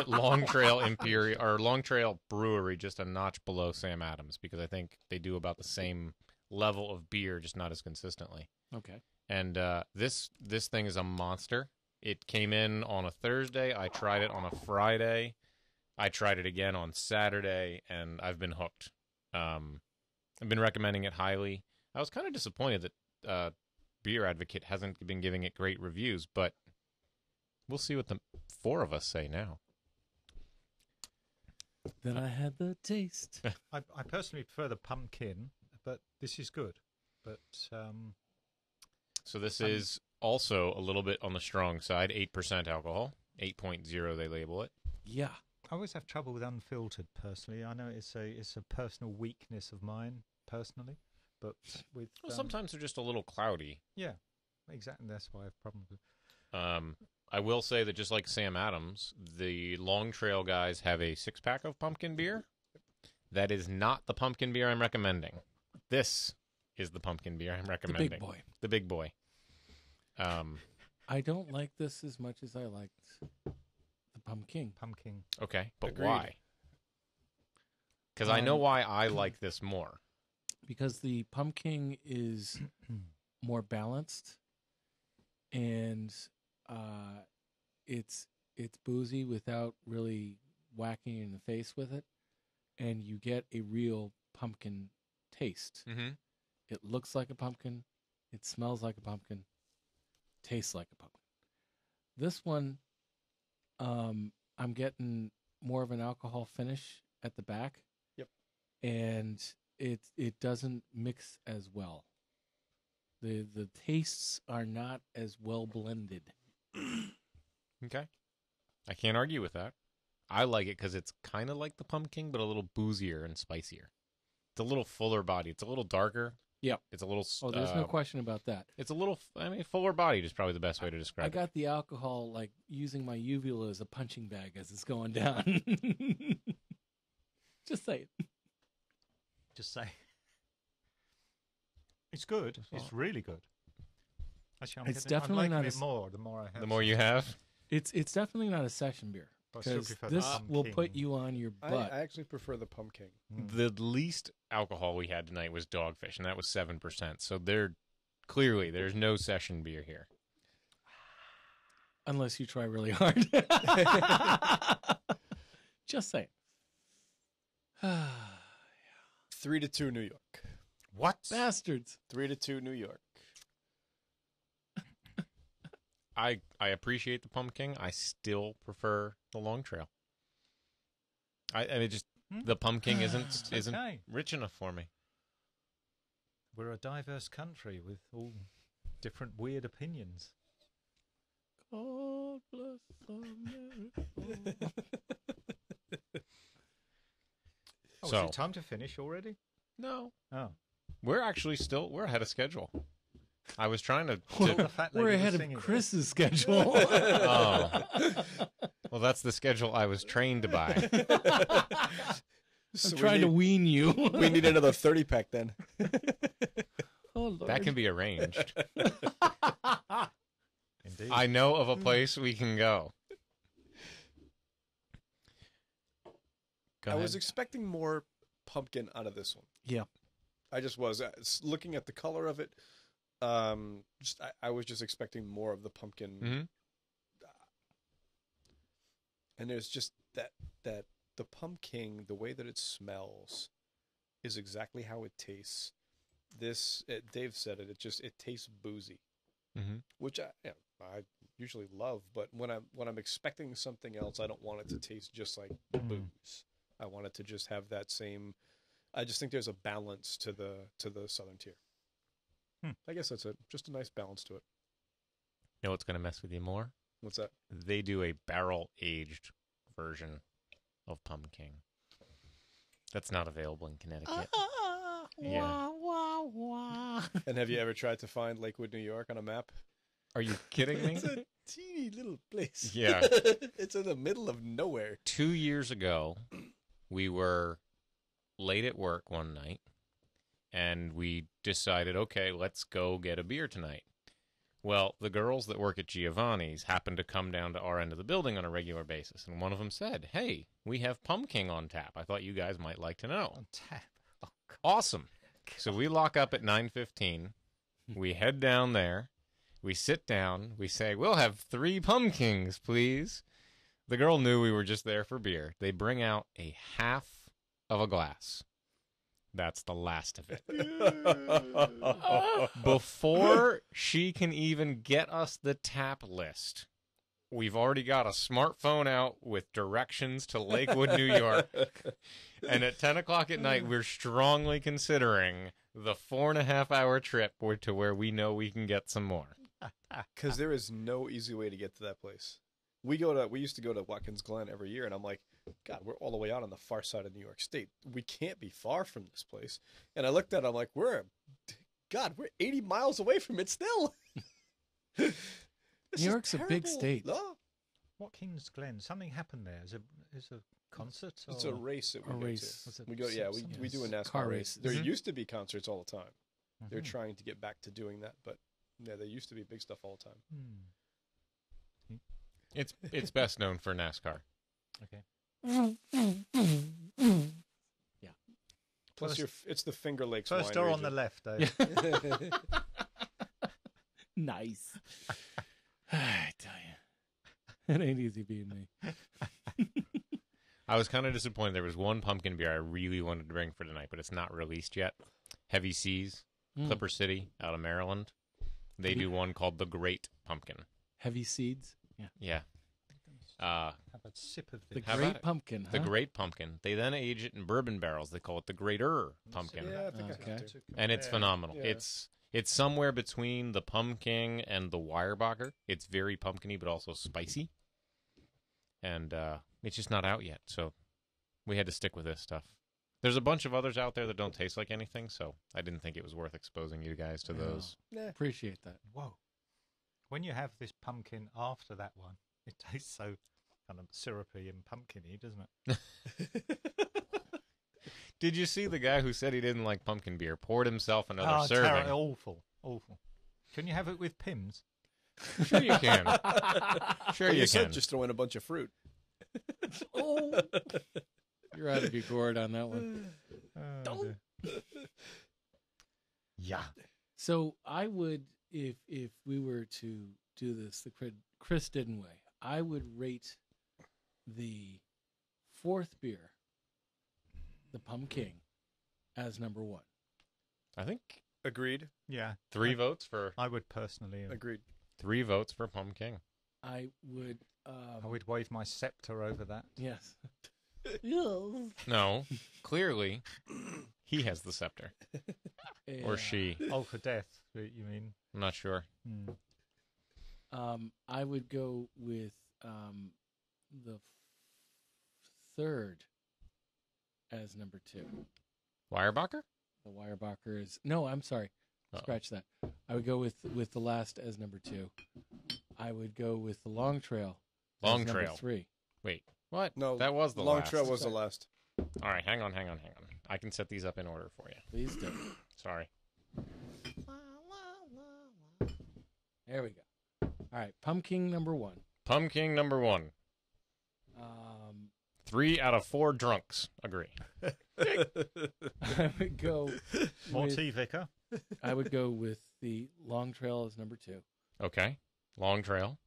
Long Trail Imperial or Long Trail Brewery just a notch below Sam Adams because I think they do about the same level of beer, just not as consistently. Okay. And this thing is a monster. It came in on a Thursday. I tried it on a Friday. I tried it again on Saturday, and I've been hooked. I've been recommending it highly. I was kind of disappointed that Beer Advocate hasn't been giving it great reviews, but we'll see what the 4 of us say now. Then I had the taste. I personally prefer the pumpkin, but this is good. But So this is also a little bit on the strong side, 8% alcohol, 8.0 they label it. Yeah. I always have trouble with unfiltered. Personally, I know it's a personal weakness of mine. Personally, but with Well, sometimes they're just a little cloudy. yeah, exactly. That's why I have problems with. I will say that just like Sam Adams, the Long Trail guys have a 6-pack of pumpkin beer. That is not the pumpkin beer I'm recommending. This is the pumpkin beer I'm The recommending. big boy. The big boy. I don't like this as much as I liked the pumpkin. Pumpkin. Okay, but Agreed. why? Because I know why I like this more. Because the pumpkin is more balanced and it's boozy without really whacking you in the face with it, and you get a real pumpkin taste. Mm-hmm. It looks like a pumpkin, it smells like a pumpkin, tastes like a pumpkin. This one, I'm getting more of an alcohol finish at the back. Yep. And it doesn't mix as well. The tastes are not as well blended. Okay. I can't argue with that. I like it because it's kind of like the pumpkin, but a little boozier and spicier. It's a little fuller body. It's a little darker. Yep. It's a little... Oh, there's no question about that. It's a little... fuller bodied is probably the best way to describe I it. got the alcohol like using my uvula as a punching bag as it's going down. Just say it. Just say. It's good. It's really good. Actually, It's definitely I'm liking not it a- more the more I have. The more you have... It's definitely not a session beer But I still because prefer the this will pumpkin. put you on your I butt. actually prefer the pumpkin. The least alcohol we had tonight was Dogfish, and that was 7%. So there's no session beer here. Unless you try really hard. Just saying. 3-2 New York. What? Bastards. 3-2 New York. I appreciate the pumpkin. I still prefer the Long Trail. I mean, just the pumpkin isn't Okay. rich enough for me. We're a diverse country with all different weird opinions. God bless America. Oh, So- is it time to finish already? No, Oh. We're actually we're ahead of schedule. I was trying to. The fat lady We're was ahead singing of it. Chris's schedule. Oh. Well, that's the schedule I was trained by. So I'm trying to wean you. we need another 30-pack then. Oh, Lord. That can be arranged. Indeed. I know of a place we can go. Go I ahead. was expecting more pumpkin out of this one. Yeah. I just was looking at the color of it. I was just expecting more of the pumpkin, Mhm. and there's just that the pumpkin, the way that it smells, is exactly how it tastes. Dave said it. It tastes boozy, Mhm. which I usually love. But when I'm expecting something else, I don't want it to taste just like booze. I want it to just have that same. I just think there's a balance to the Southern Tier. I guess that's it. Just a nice balance to it. You know what's going to mess with you more? What's that? They do a barrel-aged version of pumpkin. That's not available in Connecticut. Yeah. And have you ever tried to find Lakewood, New York on a map? Are you kidding me? It's a teeny little place. Yeah. It's in the middle of nowhere. 2 years ago, we were late at work one night, and we decided, okay, let's go get a beer tonight. Well, the girls that work at Giovanni's happened to come down to our end of the building on a regular basis, and one of them said, hey, we have pumpkin on tap. I thought you guys might like to know. On tap. Oh, God. Awesome. So we lock up at 9:15. We head down there. We sit down. We say, we'll have 3 pumpkins, please. The girl knew we were just there for beer. They bring out a half of a glass. That's the last of it. Before she can even get us the tap list, we've already got a smartphone out with directions to Lakewood, New York. And at 10 o'clock at night, we're strongly considering the 4.5-hour trip to where we know we can get some more. Because there is no easy way to get to that place. We used to go to Watkins Glen every year, and I'm like, God, we're all the way out on the far side of New York State. We can't be far from this place. And I looked at it, I'm like, we're 80 miles away from it still. New York's a big terrible. state. No, Watkins Glen. Something happened there. Is a concert? it's or? a race that we A go race. Was to. it We go, yeah, some- we do a NASCAR car race. races. There Mhm. used to be concerts all the time. They're Mhm. trying to get back to doing that, but yeah, there used to be big stuff all the time. Hmm. It's best known for NASCAR. Okay. Plus, First- it's the Finger Lakes First wine door on the region. left, Dave. Nice. I tell you, it ain't easy being me. I was kind of disappointed. There was one pumpkin beer I really wanted to bring for tonight, but it's not released yet. Heavy Seas, Clipper City out of Maryland. They do one called the Great Pumpkin. Heavy seeds. Yeah. Yeah. Have a sip of The this. How about Great it? Pumpkin. The huh? Great Pumpkin. They then age it in bourbon barrels. They call it the Greater Pumpkin. Yeah, I think I Okay. have to. And it's phenomenal. Yeah. It's somewhere between the pumpkin and the Weyerbacher. It's very pumpkiny, but also spicy. And it's just not out yet, so we had to stick with this stuff. There's a bunch of others out there that don't taste like anything, so I didn't think it was worth exposing you guys to those. Nah. Appreciate that. Whoa. When you have this pumpkin after that one, it tastes so kind of syrupy and pumpkiny, doesn't it? Did you see the guy who said he didn't like pumpkin beer poured himself another Oh, serving? awful. Awful. Can you have it with Pimm's? Sure you can. Sure Well, you said can. just throw in a bunch of fruit. Oh, you're out of your gourd on that one. Oh, dear. Yeah. So I would, if we were to do this the Chris Didden way, I would rate the 4th beer, the Pumpkin, as number 1. I think Agreed. Yeah. 3 votes for I would personally. Agreed. 3 votes for pumpkin. I would. I would wave my scepter over that. Yes. No, clearly he has the scepter or Yeah. she. Oh, for death, you mean? I'm not sure. I would go with the 3rd as number 2. Weyerbacher? The Weyerbacher is no. I'm sorry, scratch that. I would go with the last as number 2. I would go with the Long Trail. Long as number Trail. 3. Wait, what? No, that was the Long last. Trail was the last. All right, hang on. I can set these up in order for you. Please do. Sorry. There we go. All right, Pumpkin number 1. Pumpkin number 1. 3 out of 4 drunks agree. I would go. More with, tea, Vicar. I would go with the Long Trail as number 2. Okay. Long Trail.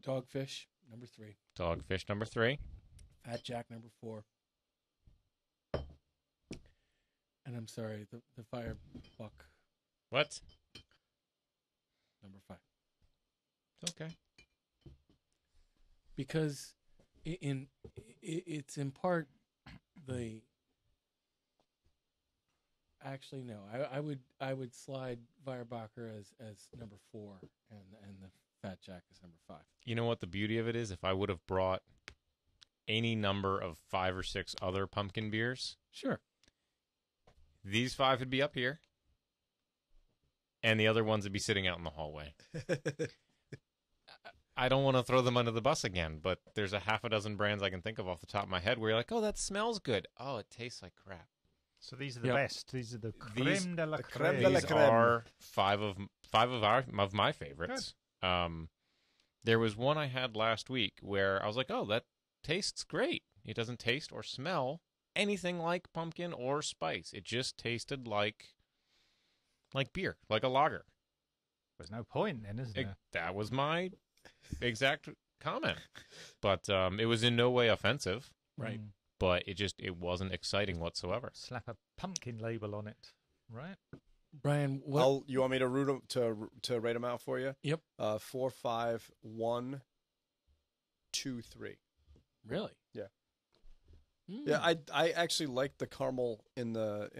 Dogfish number 3. Dogfish number 3. Fat Jack number 4. And I'm sorry, the Firebuck What? number 5. It's okay. Because it's in part the. Actually, no. I would slide Firebacher as number 4 and the Fat Jack as number 5. You know what the beauty of it is? If I would have brought any number of 5 or 6 other pumpkin beers, Sure. these 5 would be up here, and the other ones would be sitting out in the hallway. I don't want to throw them under the bus again, but there's a half a dozen brands I can think of off the top of my head where you're like, oh, that smells good. Oh, it tastes like crap. So these are the Yep. best. These are the These- creme de la the creme creme. de la These creme. are 5 of my favorites. There was one I had last week where I was like, oh, that tastes great. It doesn't taste or smell anything like pumpkin or spice. It just tasted like beer, like a lager. There's no point then, isn't there? That was my exact comment. But it was in no way offensive, Right. Mm. but it wasn't exciting whatsoever. Slap a pumpkin label on it, right? Brian, what? You want me to root 'em, to rate them out for you? Yep. 4, 5, 1, 2, 3. Really? Yeah. Mm. Yeah, I actually like the caramel in the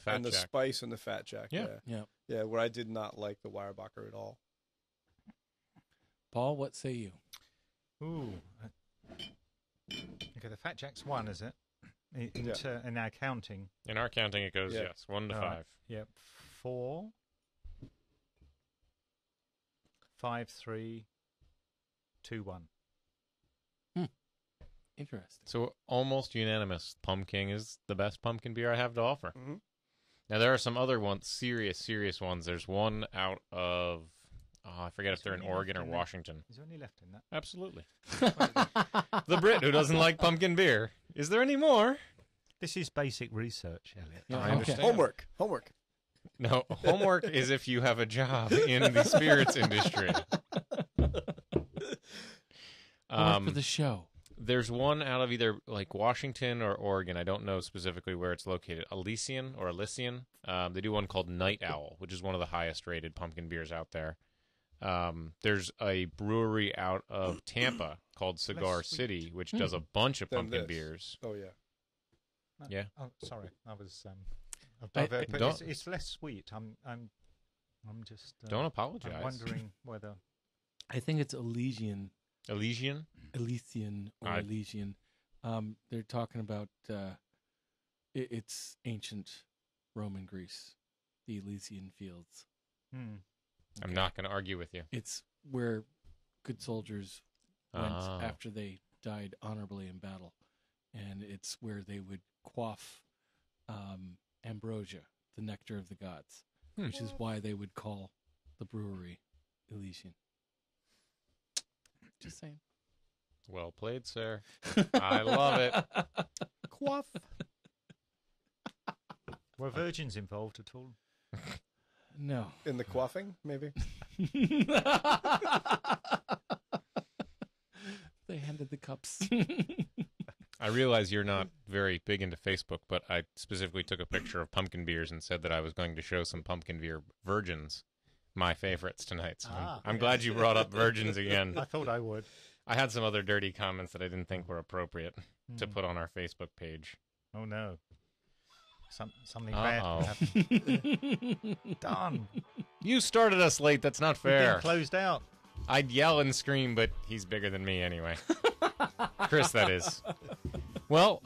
Fat and the Jack. spice in the Fat Jack. Yeah. Yeah. Where I did not like the Weyerbacher at all. Paul, what say you? Ooh. Okay, the Fat Jack's 1, is it? In Yeah. in our counting. In our counting, it goes, Yeah. yes, 1 to All 5. right. Yep. 4, 5, 3, 2, 1. Interesting. So almost unanimous. Pumpkin is the best pumpkin beer I have to offer. Mm-hmm. Now there are some other ones, serious ones. There's one out of I forget if they're in Is there any Oregon or left in there? Washington. Is there any left in that? Absolutely. The Brit who doesn't like pumpkin beer. Is there any more? This is basic research, Elliot. Yeah, I okay. understand. Homework. No, homework is if you have a job in the spirits industry. Work for the show. There's one out of either like Washington or Oregon. I don't know specifically where it's located. Elysian. They do one called Night Owl, which is one of the highest rated pumpkin beers out there. There's a brewery out of Tampa called Cigar Less sweet. City, which does a bunch of Than pumpkin this. beers. Oh yeah. No. Yeah. Oh, sorry. I was. I- but don't- it's less sweet. I'm just. Don't apologize. I'm wondering whether. I think it's Elysian Elysian? or I- Elysian. They're talking about it's ancient Roman Greece, the Elysian fields. Hmm. I'm not going to argue with you. It's where good soldiers went Ah. after they died honorably in battle, and it's where they would quaff ambrosia, the nectar of the gods, which is why they would call the brewery Elysian. Just saying. Well played, sir. I love it. Quaff. Were virgins involved at all? No. In the quaffing, maybe. They handed the cups. I realize you're not very big into Facebook, but I specifically took a picture of pumpkin beers and said that I was going to show some pumpkin beer virgins, my favorites tonight. So I'm glad you brought up virgins again. I thought I would. I had some other dirty comments that I didn't think were appropriate to Hmm. put on our Facebook page. Oh no. Something bad Uh-oh. happened. Done. You started us late. That's not We're being fair. closed out. I'd yell and scream, but he's bigger than me anyway. Chris, that is. Well,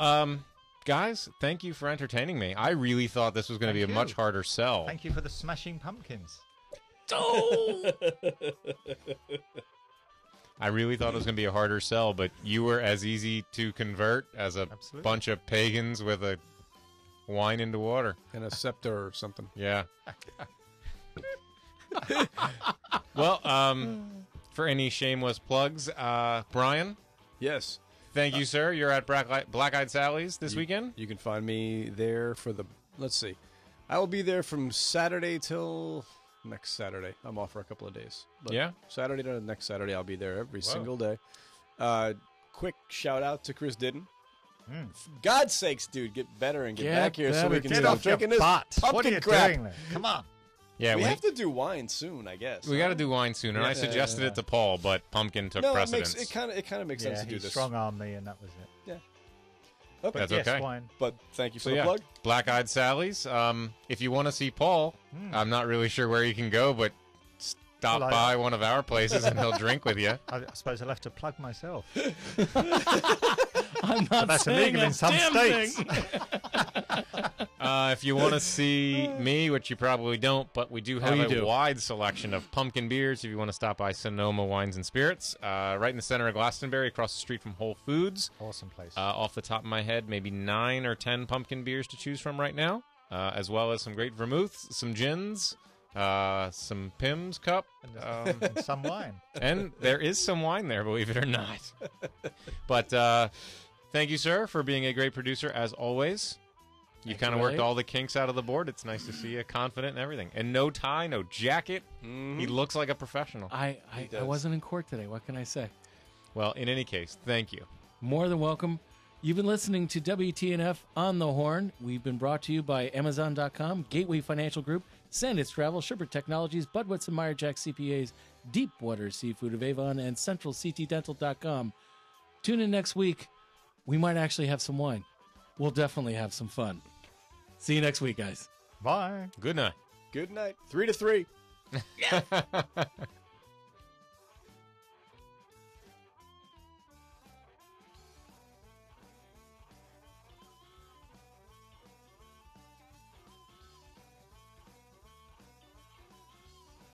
guys, thank you for entertaining me. I really thought this was going to be a Thank much you. harder sell. Thank you for the smashing pumpkins. I really thought it was going to be a harder sell, but you were as easy to convert as a Absolutely. bunch of pagans with a wine into water. And a scepter or something. Yeah. Well, for any shameless plugs, Brian, Yes. thank you, sir. You're at Black Eyed Sally's this weekend. You can find me there for the, let's see. I will be there from Saturday till next Saturday. I'm off for a couple of days. But Yeah? Saturday to next Saturday, I'll be there every Whoa. single day. Quick shout out to Chris Didden. Mm. For God's sakes, dude, get better and get Get back here so we better. can Get stop off your drinking this butt. pumpkin What are you crap. doing there? Come on. Yeah, we we have to do wine soon, I guess. got to do wine soon, and I Yeah. suggested it to Paul, but pumpkin took No, precedence. it kind of makes Yeah, sense to do he this. strong-armed me, and that was it. Okay. That's Yes, okay. wine. But thank you for So the yeah, plug. Black Eyed Sally's. If you want to see Paul, I'm not really sure where you can go, but stop Well, by one of our places and he'll drink with you. I suppose I'll have to plug myself. I'm not That's saying illegal a in some damn states. thing. If you want to see me, which you probably don't, but we do have you a do. wide selection of pumpkin beers. If you want to stop by Sonoma Wines and Spirits, right in the center of Glastonbury, across the street from Whole Foods. Awesome place. Off the top of my head, maybe 9 or 10 pumpkin beers to choose from right now, as well as some great vermouths, some gins, some Pim's Cup, And some wine. and there is some wine there, believe it or not. But thank you, sir, for being a great producer, as always. You Thank kind you, of worked Elliot. all the kinks out of the board. It's nice to see you confident and everything. And no tie, no jacket. He looks like a professional. I does. wasn't in court today. What can I say? Well, in any case, thank you. More than welcome. You've been listening to WTNF on the Horn. We've been brought to you by Amazon.com, Gateway Financial Group, Sandits Travel, Shipper Technologies, Budwitz and Meyerjack CPAs, Deepwater Seafood of Avon, and CentralCTDental.com. Tune in next week. We might actually have some wine. We'll definitely have some fun. See you next week, guys. Bye. Good night. Good night. 3 to 3.